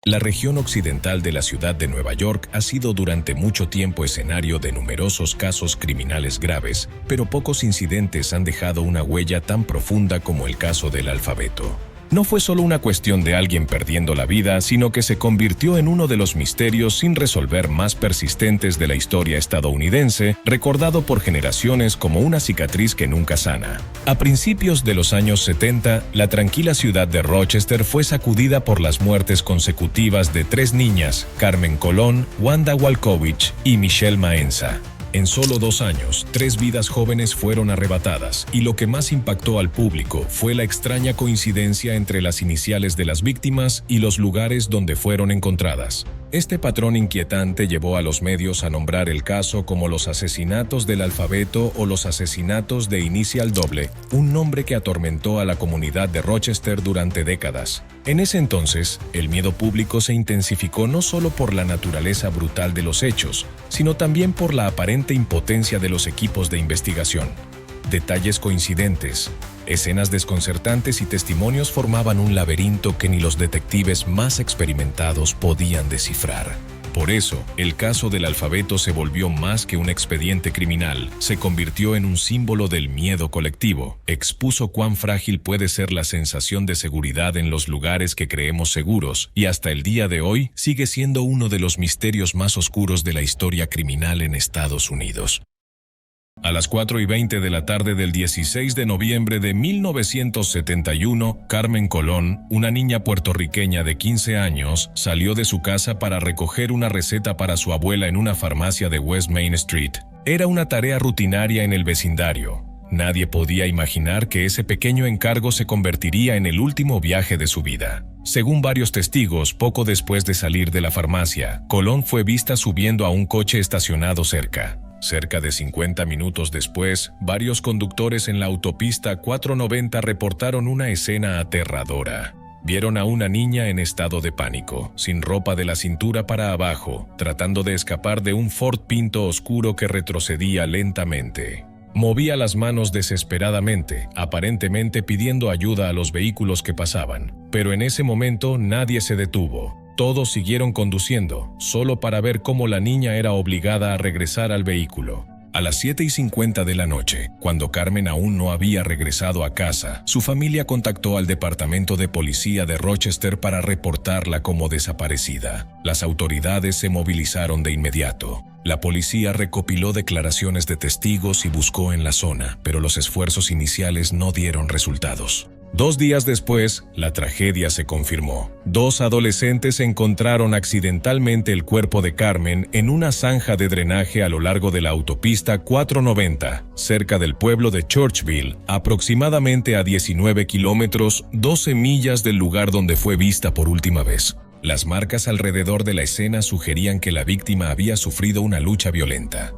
La región occidental de la ciudad de Nueva York ha sido durante mucho tiempo escenario de numerosos casos criminales graves, pero pocos incidentes han dejado una huella tan profunda como el caso del Alfabeto. No fue solo una cuestión de alguien perdiendo la vida, sino que se convirtió en uno de los misterios sin resolver más persistentes de la historia estadounidense, recordado por generaciones como una cicatriz que nunca sana. A principios de los años 70, la tranquila ciudad de Rochester fue sacudida por las muertes consecutivas de 3 niñas, Carmen Colón, Wanda Walkovich y Michelle Maenza. En solo 2 años, 3 vidas jóvenes fueron arrebatadas, y lo que más impactó al público fue la extraña coincidencia entre las iniciales de las víctimas y los lugares donde fueron encontradas. Este patrón inquietante llevó a los medios a nombrar el caso como los asesinatos del Alfabeto o los asesinatos de Inicial Doble, un nombre que atormentó a la comunidad de Rochester durante décadas. En ese entonces, el miedo público se intensificó no solo por la naturaleza brutal de los hechos, sino también por la aparente impotencia de los equipos de investigación. Detalles coincidentes, escenas desconcertantes y testimonios formaban un laberinto que ni los detectives más experimentados podían descifrar. Por eso, el caso del Alfabeto se volvió más que un expediente criminal, se convirtió en un símbolo del miedo colectivo, expuso cuán frágil puede ser la sensación de seguridad en los lugares que creemos seguros, y hasta el día de hoy sigue siendo uno de los misterios más oscuros de la historia criminal en Estados Unidos. A las 4:20 de la tarde del 16 de noviembre de 1971, Carmen Colón, una niña puertorriqueña de 15 años, salió de su casa para recoger una receta para su abuela en una farmacia de West Main Street. Era una tarea rutinaria en el vecindario. Nadie podía imaginar que ese pequeño encargo se convertiría en el último viaje de su vida. Según varios testigos, poco después de salir de la farmacia, Colón fue vista subiendo a un coche estacionado cerca. Cerca de 50 minutos después, varios conductores en la autopista 490 reportaron una escena aterradora. Vieron a una niña en estado de pánico, sin ropa de la cintura para abajo, tratando de escapar de un Ford Pinto oscuro que retrocedía lentamente. Movía las manos desesperadamente, aparentemente pidiendo ayuda a los vehículos que pasaban, pero en ese momento nadie se detuvo. Todos siguieron conduciendo, solo para ver cómo la niña era obligada a regresar al vehículo. A las 7:50 de la noche, cuando Carmen aún no había regresado a casa, su familia contactó al Departamento de Policía de Rochester para reportarla como desaparecida. Las autoridades se movilizaron de inmediato. La policía recopiló declaraciones de testigos y buscó en la zona, pero los esfuerzos iniciales no dieron resultados. 2 días después, la tragedia se confirmó. 2 adolescentes encontraron accidentalmente el cuerpo de Carmen en una zanja de drenaje a lo largo de la autopista 490, cerca del pueblo de Churchville, aproximadamente a 19 kilómetros, 12 millas del lugar donde fue vista por última vez. Las marcas alrededor de la escena sugerían que la víctima había sufrido una lucha violenta.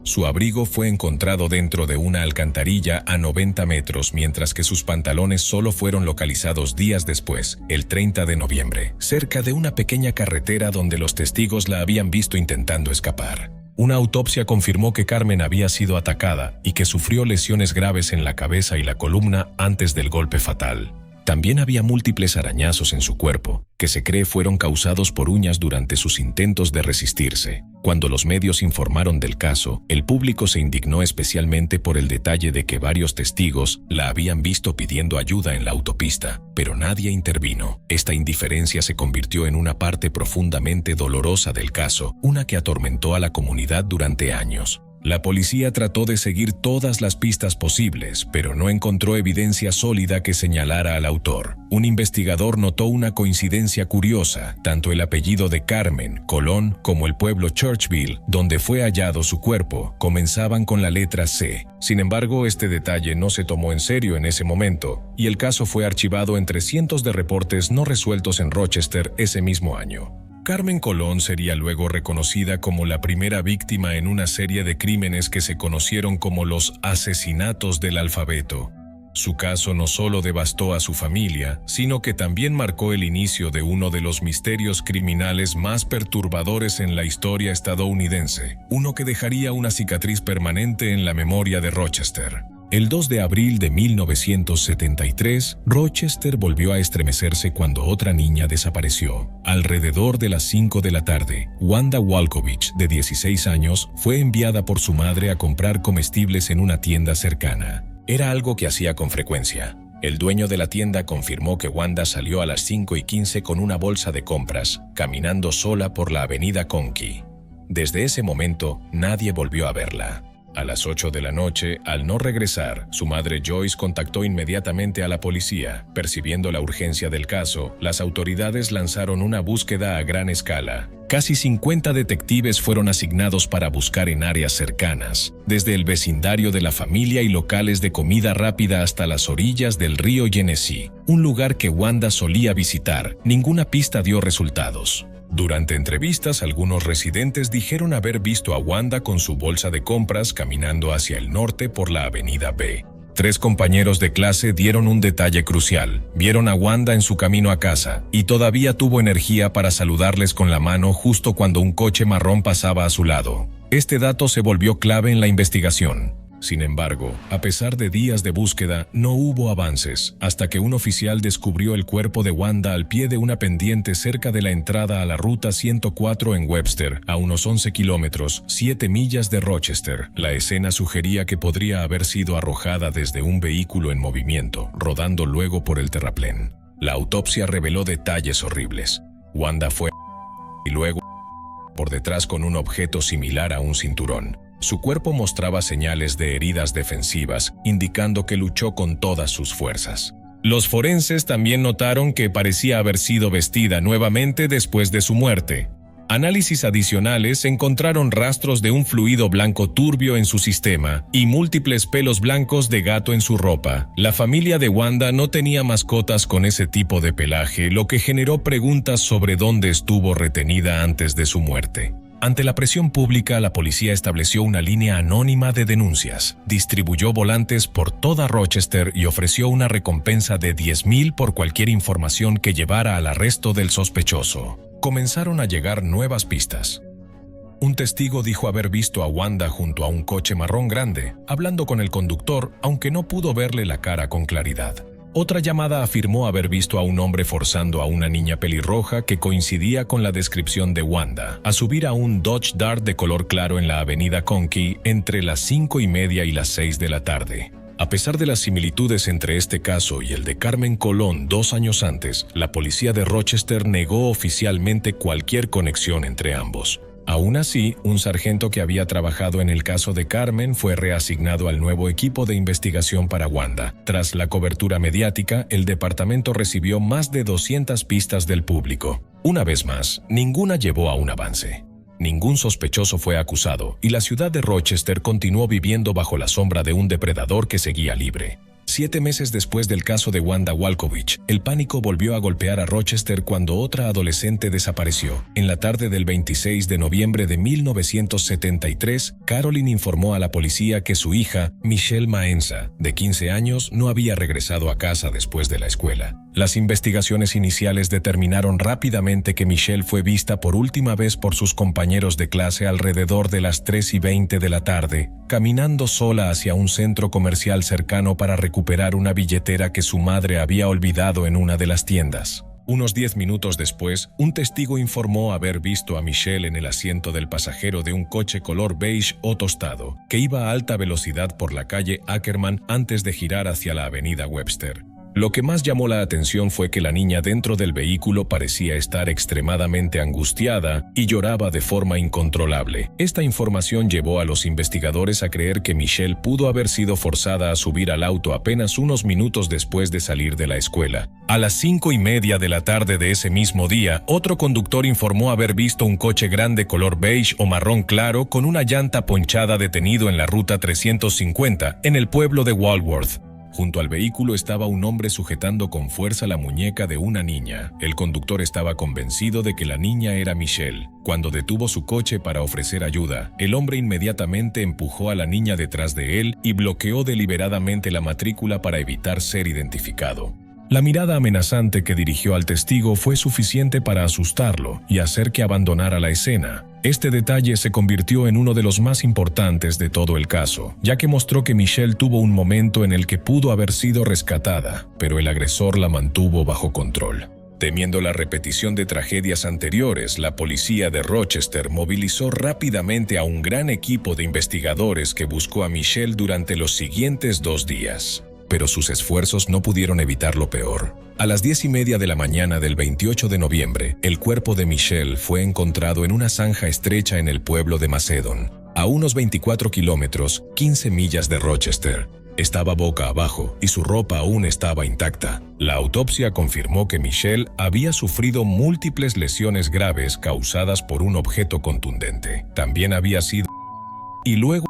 Su abrigo fue encontrado dentro de una alcantarilla a 90 metros, mientras que sus pantalones solo fueron localizados días después, el 30 de noviembre, cerca de una pequeña carretera donde los testigos la habían visto intentando escapar. Una autopsia confirmó que Carmen había sido atacada y que sufrió lesiones graves en la cabeza y la columna antes del golpe fatal. También había múltiples arañazos en su cuerpo, que se cree fueron causados por uñas durante sus intentos de resistirse. Cuando los medios informaron del caso, el público se indignó especialmente por el detalle de que varios testigos la habían visto pidiendo ayuda en la autopista, pero nadie intervino. Esta indiferencia se convirtió en una parte profundamente dolorosa del caso, una que atormentó a la comunidad durante años. La policía trató de seguir todas las pistas posibles, pero no encontró evidencia sólida que señalara al autor. Un investigador notó una coincidencia curiosa: tanto el apellido de Carmen, Colón, como el pueblo Churchville, donde fue hallado su cuerpo, comenzaban con la letra C. Sin embargo, este detalle no se tomó en serio en ese momento, y el caso fue archivado entre cientos de reportes no resueltos en Rochester ese mismo año. Carmen Colón sería luego reconocida como la primera víctima en una serie de crímenes que se conocieron como los asesinatos del Alfabeto. Su caso no solo devastó a su familia, sino que también marcó el inicio de uno de los misterios criminales más perturbadores en la historia estadounidense, uno que dejaría una cicatriz permanente en la memoria de Rochester. El 2 de abril de 1973, Rochester volvió a estremecerse cuando otra niña desapareció. Alrededor de las 5 de la tarde, Wanda Walkovich, de 16 años, fue enviada por su madre a comprar comestibles en una tienda cercana. Era algo que hacía con frecuencia. El dueño de la tienda confirmó que Wanda salió a las 5:15 con una bolsa de compras, caminando sola por la avenida Conkey. Desde ese momento, nadie volvió a verla. A las 8 de la noche, al no regresar, su madre Joyce contactó inmediatamente a la policía. Percibiendo la urgencia del caso, las autoridades lanzaron una búsqueda a gran escala. Casi 50 detectives fueron asignados para buscar en áreas cercanas, desde el vecindario de la familia y locales de comida rápida hasta las orillas del río Genesee, un lugar que Wanda solía visitar. Ninguna pista dio resultados. Durante entrevistas, algunos residentes dijeron haber visto a Wanda con su bolsa de compras caminando hacia el norte por la avenida B. 3 compañeros de clase dieron un detalle crucial. Vieron a Wanda en su camino a casa y todavía tuvo energía para saludarles con la mano justo cuando un coche marrón pasaba a su lado. Este dato se volvió clave en la investigación. Sin embargo, a pesar de días de búsqueda, no hubo avances, hasta que un oficial descubrió el cuerpo de Wanda al pie de una pendiente cerca de la entrada a la Ruta 104 en Webster, a unos 11 kilómetros, 7 millas de Rochester. La escena sugería que podría haber sido arrojada desde un vehículo en movimiento, rodando luego por el terraplén. La autopsia reveló detalles horribles. Wanda fue y luego por detrás con un objeto similar a un cinturón. Su cuerpo mostraba señales de heridas defensivas, indicando que luchó con todas sus fuerzas. Los forenses también notaron que parecía haber sido vestida nuevamente después de su muerte. Análisis adicionales encontraron rastros de un fluido blanco turbio en su sistema y múltiples pelos blancos de gato en su ropa. La familia de Wanda no tenía mascotas con ese tipo de pelaje, lo que generó preguntas sobre dónde estuvo retenida antes de su muerte. Ante la presión pública, la policía estableció una línea anónima de denuncias, distribuyó volantes por toda Rochester y ofreció una recompensa de $10,000 por cualquier información que llevara al arresto del sospechoso. Comenzaron a llegar nuevas pistas. Un testigo dijo haber visto a Wanda junto a un coche marrón grande, hablando con el conductor, aunque no pudo verle la cara con claridad. Otra llamada afirmó haber visto a un hombre forzando a una niña pelirroja que coincidía con la descripción de Wanda a subir a un Dodge Dart de color claro en la avenida Conkey entre las 5:30 y las 6 de la tarde. A pesar de las similitudes entre este caso y el de Carmen Colón 2 años antes, la policía de Rochester negó oficialmente cualquier conexión entre ambos. Aún así, un sargento que había trabajado en el caso de Carmen fue reasignado al nuevo equipo de investigación para Wanda. Tras la cobertura mediática, el departamento recibió más de 200 pistas del público. Una vez más, ninguna llevó a un avance. Ningún sospechoso fue acusado, y la ciudad de Rochester continuó viviendo bajo la sombra de un depredador que seguía libre. 7 meses después del caso de Wanda Walkovich, el pánico volvió a golpear a Rochester cuando otra adolescente desapareció. En la tarde del 26 de noviembre de 1973, Carolyn informó a la policía que su hija, Michelle Maenza, de 15 años, no había regresado a casa después de la escuela. Las investigaciones iniciales determinaron rápidamente que Michelle fue vista por última vez por sus compañeros de clase alrededor de las 3:20 de la tarde, caminando sola hacia un centro comercial cercano para recuperar una billetera que su madre había olvidado en una de las tiendas. Unos 10 minutos después, un testigo informó haber visto a Michelle en el asiento del pasajero de un coche color beige o tostado, que iba a alta velocidad por la calle Ackerman antes de girar hacia la avenida Webster. Lo que más llamó la atención fue que la niña dentro del vehículo parecía estar extremadamente angustiada y lloraba de forma incontrolable. Esta información llevó a los investigadores a creer que Michelle pudo haber sido forzada a subir al auto apenas unos minutos después de salir de la escuela. A las 5:30 de la tarde de ese mismo día, otro conductor informó haber visto un coche grande color beige o marrón claro con una llanta ponchada detenido en la ruta 350 en el pueblo de Walworth. Junto al vehículo estaba un hombre sujetando con fuerza la muñeca de una niña. El conductor estaba convencido de que la niña era Michelle. Cuando detuvo su coche para ofrecer ayuda, el hombre inmediatamente empujó a la niña detrás de él y bloqueó deliberadamente la matrícula para evitar ser identificado. La mirada amenazante que dirigió al testigo fue suficiente para asustarlo y hacer que abandonara la escena. Este detalle se convirtió en uno de los más importantes de todo el caso, ya que mostró que Michelle tuvo un momento en el que pudo haber sido rescatada, pero el agresor la mantuvo bajo control. Temiendo la repetición de tragedias anteriores, la policía de Rochester movilizó rápidamente a un gran equipo de investigadores que buscó a Michelle durante los siguientes 2 días. Pero sus esfuerzos no pudieron evitar lo peor. A las 10:30 de la mañana del 28 de noviembre, el cuerpo de Michelle fue encontrado en una zanja estrecha en el pueblo de Macedon, a unos 24 kilómetros, 15 millas de Rochester. Estaba boca abajo y su ropa aún estaba intacta. La autopsia confirmó que Michelle había sufrido múltiples lesiones graves causadas por un objeto contundente. También había sido y luego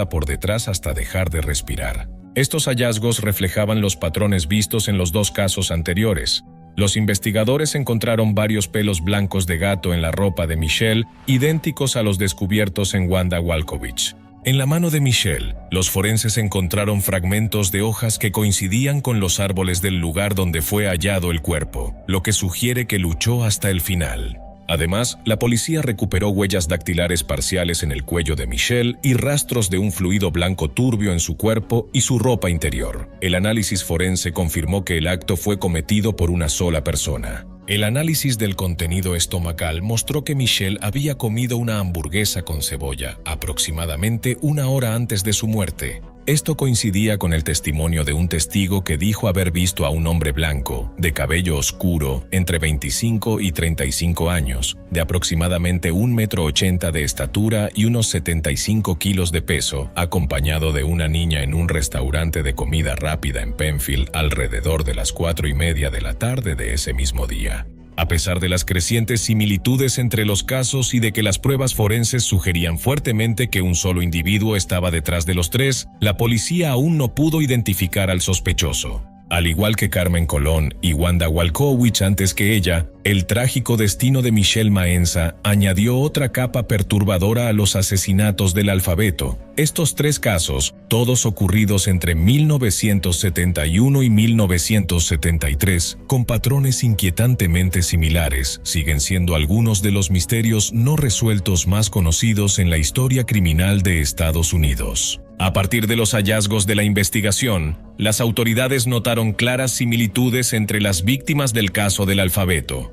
por detrás hasta dejar de respirar. Estos hallazgos reflejaban los patrones vistos en los 2 casos anteriores. Los investigadores encontraron varios pelos blancos de gato en la ropa de Michelle, idénticos a los descubiertos en Wanda Walkowicz. En la mano de Michelle, los forenses encontraron fragmentos de hojas que coincidían con los árboles del lugar donde fue hallado el cuerpo, lo que sugiere que luchó hasta el final. Además, la policía recuperó huellas dactilares parciales en el cuello de Michelle y rastros de un fluido blanco turbio en su cuerpo y su ropa interior. El análisis forense confirmó que el acto fue cometido por una sola persona. El análisis del contenido estomacal mostró que Michelle había comido una hamburguesa con cebolla aproximadamente 1 hora antes de su muerte. Esto coincidía con el testimonio de un testigo que dijo haber visto a un hombre blanco, de cabello oscuro, entre 25 y 35 años, de aproximadamente 1,80 m de estatura y unos 75 kilos de peso, acompañado de una niña en un restaurante de comida rápida en Penfield alrededor de las 4:30 de la tarde de ese mismo día. A pesar de las crecientes similitudes entre los casos y de que las pruebas forenses sugerían fuertemente que un solo individuo estaba detrás de los 3, la policía aún no pudo identificar al sospechoso. Al igual que Carmen Colón y Wanda Walkowicz antes que ella, el trágico destino de Michelle Maenza añadió otra capa perturbadora a los asesinatos del alfabeto. Estos 3 casos, todos ocurridos entre 1971 y 1973, con patrones inquietantemente similares, siguen siendo algunos de los misterios no resueltos más conocidos en la historia criminal de Estados Unidos. A partir de los hallazgos de la investigación, las autoridades notaron claras similitudes entre las víctimas del caso del alfabeto.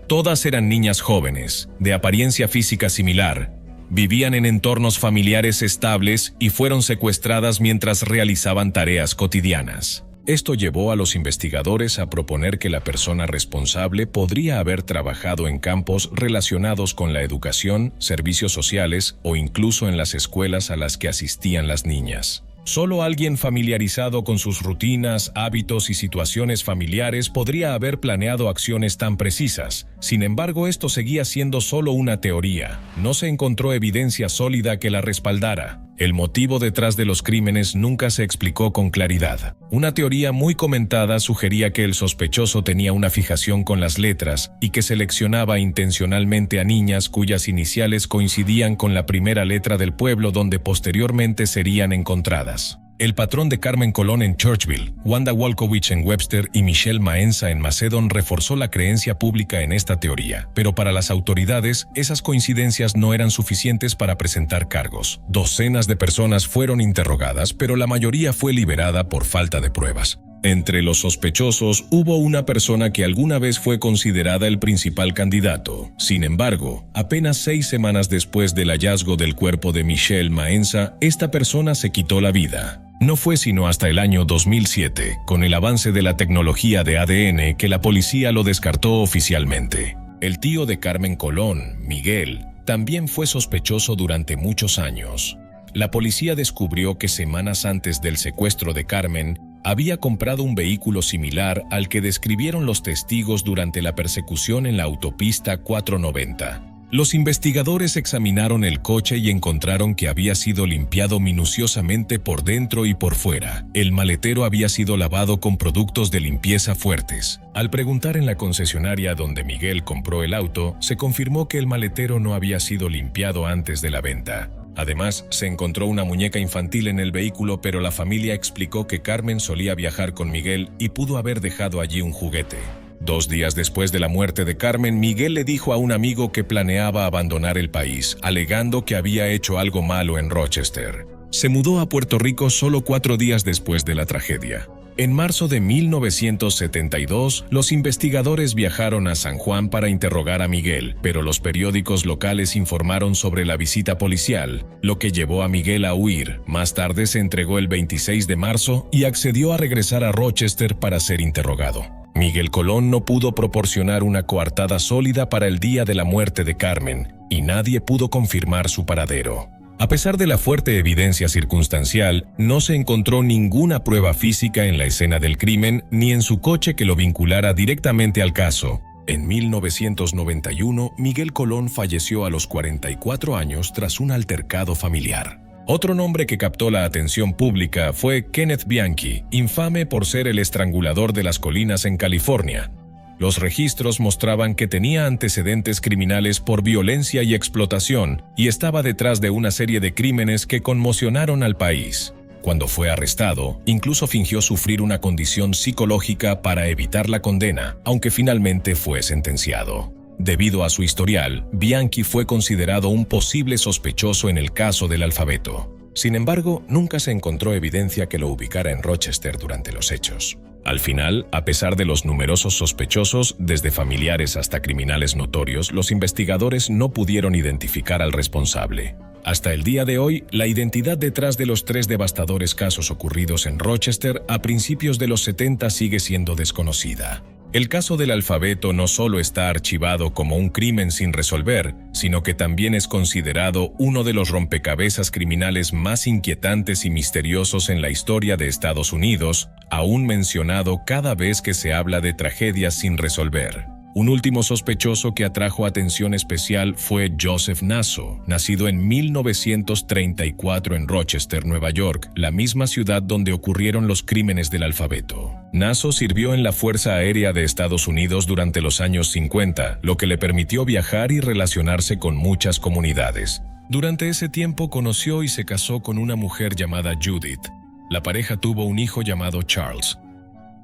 Todas eran niñas jóvenes, de apariencia física similar, vivían en entornos familiares estables y fueron secuestradas mientras realizaban tareas cotidianas. Esto llevó a los investigadores a proponer que la persona responsable podría haber trabajado en campos relacionados con la educación, servicios sociales o incluso en las escuelas a las que asistían las niñas. Solo alguien familiarizado con sus rutinas, hábitos y situaciones familiares podría haber planeado acciones tan precisas. Sin embargo, esto seguía siendo solo una teoría. No se encontró evidencia sólida que la respaldara. El motivo detrás de los crímenes nunca se explicó con claridad. Una teoría muy comentada sugería que el sospechoso tenía una fijación con las letras y que seleccionaba intencionalmente a niñas cuyas iniciales coincidían con la primera letra del pueblo donde posteriormente serían encontradas. El patrón de Carmen Colón en Churchville, Wanda Walkowicz en Webster y Michelle Maenza en Macedon reforzó la creencia pública en esta teoría, pero para las autoridades, esas coincidencias no eran suficientes para presentar cargos. Docenas de personas fueron interrogadas, pero la mayoría fue liberada por falta de pruebas. Entre los sospechosos hubo una persona que alguna vez fue considerada el principal candidato. Sin embargo, apenas 6 semanas después del hallazgo del cuerpo de Michelle Maenza, esta persona se quitó la vida. No fue sino hasta el año 2007, con el avance de la tecnología de ADN, que la policía lo descartó oficialmente. El tío de Carmen Colón, Miguel, también fue sospechoso durante muchos años. La policía descubrió que semanas antes del secuestro de Carmen, había comprado un vehículo similar al que describieron los testigos durante la persecución en la autopista 490. Los investigadores examinaron el coche y encontraron que había sido limpiado minuciosamente por dentro y por fuera. El maletero había sido lavado con productos de limpieza fuertes. Al preguntar en la concesionaria donde Miguel compró el auto, se confirmó que el maletero no había sido limpiado antes de la venta. Además, se encontró una muñeca infantil en el vehículo, pero la familia explicó que Carmen solía viajar con Miguel y pudo haber dejado allí un juguete. 2 días después de la muerte de Carmen, Miguel le dijo a un amigo que planeaba abandonar el país, alegando que había hecho algo malo en Rochester. Se mudó a Puerto Rico solo 4 días después de la tragedia. En marzo de 1972, los investigadores viajaron a San Juan para interrogar a Miguel, pero los periódicos locales informaron sobre la visita policial, lo que llevó a Miguel a huir. Más tarde se entregó el 26 de marzo y accedió a regresar a Rochester para ser interrogado. Miguel Colón no pudo proporcionar una coartada sólida para el día de la muerte de Carmen, y nadie pudo confirmar su paradero. A pesar de la fuerte evidencia circunstancial, no se encontró ninguna prueba física en la escena del crimen ni en su coche que lo vinculara directamente al caso. En 1991, Miguel Colón falleció a los 44 años tras un altercado familiar. Otro nombre que captó la atención pública fue Kenneth Bianchi, infame por ser el estrangulador de las colinas en California. Los registros mostraban que tenía antecedentes criminales por violencia y explotación y estaba detrás de una serie de crímenes que conmocionaron al país. Cuando fue arrestado, incluso fingió sufrir una condición psicológica para evitar la condena, aunque finalmente fue sentenciado. Debido a su historial, Bianchi fue considerado un posible sospechoso en el caso del Alfabeto. Sin embargo, nunca se encontró evidencia que lo ubicara en Rochester durante los hechos. Al final, a pesar de los numerosos sospechosos, desde familiares hasta criminales notorios, los investigadores no pudieron identificar al responsable. Hasta el día de hoy, la identidad detrás de los 3 devastadores casos ocurridos en Rochester a principios de los 70 sigue siendo desconocida. El caso del Alfabeto no solo está archivado como un crimen sin resolver, sino que también es considerado uno de los rompecabezas criminales más inquietantes y misteriosos en la historia de Estados Unidos, aún mencionado cada vez que se habla de tragedias sin resolver. Un último sospechoso que atrajo atención especial fue Joseph Nasso, nacido en 1934 en Rochester, Nueva York, la misma ciudad donde ocurrieron los crímenes del Alfabeto. Nasso sirvió en la Fuerza Aérea de Estados Unidos durante los años 50, lo que le permitió viajar y relacionarse con muchas comunidades. Durante ese tiempo conoció y se casó con una mujer llamada Judith. La pareja tuvo un hijo llamado Charles.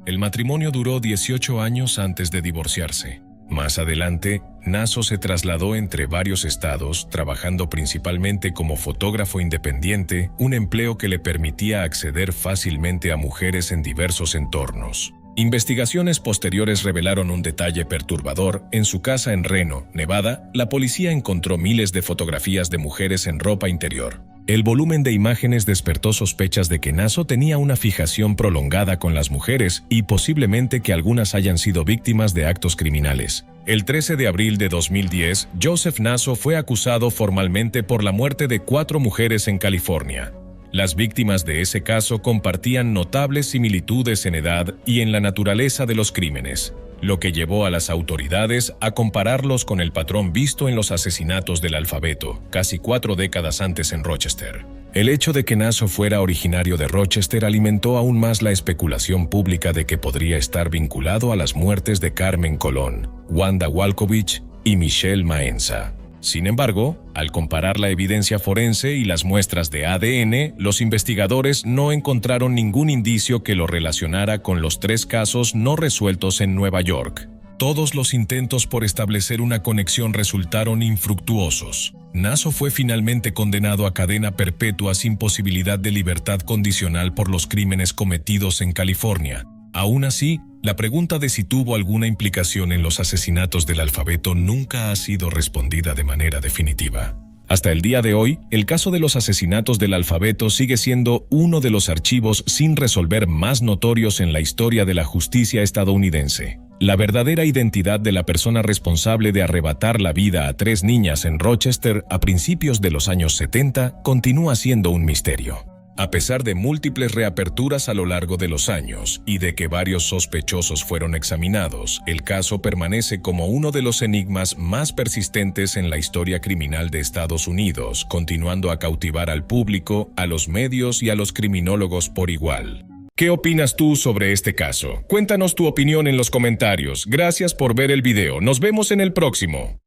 El matrimonio duró 18 años antes de divorciarse. Más adelante, Nasso se trasladó entre varios estados, trabajando principalmente como fotógrafo independiente, un empleo que le permitía acceder fácilmente a mujeres en diversos entornos. Investigaciones posteriores revelaron un detalle perturbador. En su casa en Reno, Nevada, la policía encontró miles de fotografías de mujeres en ropa interior. El volumen de imágenes despertó sospechas de que Nasso tenía una fijación prolongada con las mujeres y posiblemente que algunas hayan sido víctimas de actos criminales. El 13 de abril de 2010, Joseph Nasso fue acusado formalmente por la muerte de 4 mujeres en California. Las víctimas de ese caso compartían notables similitudes en edad y en la naturaleza de los crímenes, lo que llevó a las autoridades a compararlos con el patrón visto en los asesinatos del Alfabeto, casi 4 décadas antes en Rochester. El hecho de que Nasso fuera originario de Rochester alimentó aún más la especulación pública de que podría estar vinculado a las muertes de Carmen Colón, Wanda Walkovich y Michelle Maenza. Sin embargo, al comparar la evidencia forense y las muestras de ADN, los investigadores no encontraron ningún indicio que lo relacionara con los 3 casos no resueltos en Nueva York. Todos los intentos por establecer una conexión resultaron infructuosos. Nasso fue finalmente condenado a cadena perpetua sin posibilidad de libertad condicional por los crímenes cometidos en California. Aún así, la pregunta de si tuvo alguna implicación en los asesinatos del Alfabeto nunca ha sido respondida de manera definitiva. Hasta el día de hoy, el caso de los asesinatos del Alfabeto sigue siendo uno de los archivos sin resolver más notorios en la historia de la justicia estadounidense. La verdadera identidad de la persona responsable de arrebatar la vida a 3 niñas en Rochester a principios de los años 70 continúa siendo un misterio. A pesar de múltiples reaperturas a lo largo de los años y de que varios sospechosos fueron examinados, el caso permanece como uno de los enigmas más persistentes en la historia criminal de Estados Unidos, continuando a cautivar al público, a los medios y a los criminólogos por igual. ¿Qué opinas tú sobre este caso? Cuéntanos tu opinión en los comentarios. Gracias por ver el video. Nos vemos en el próximo.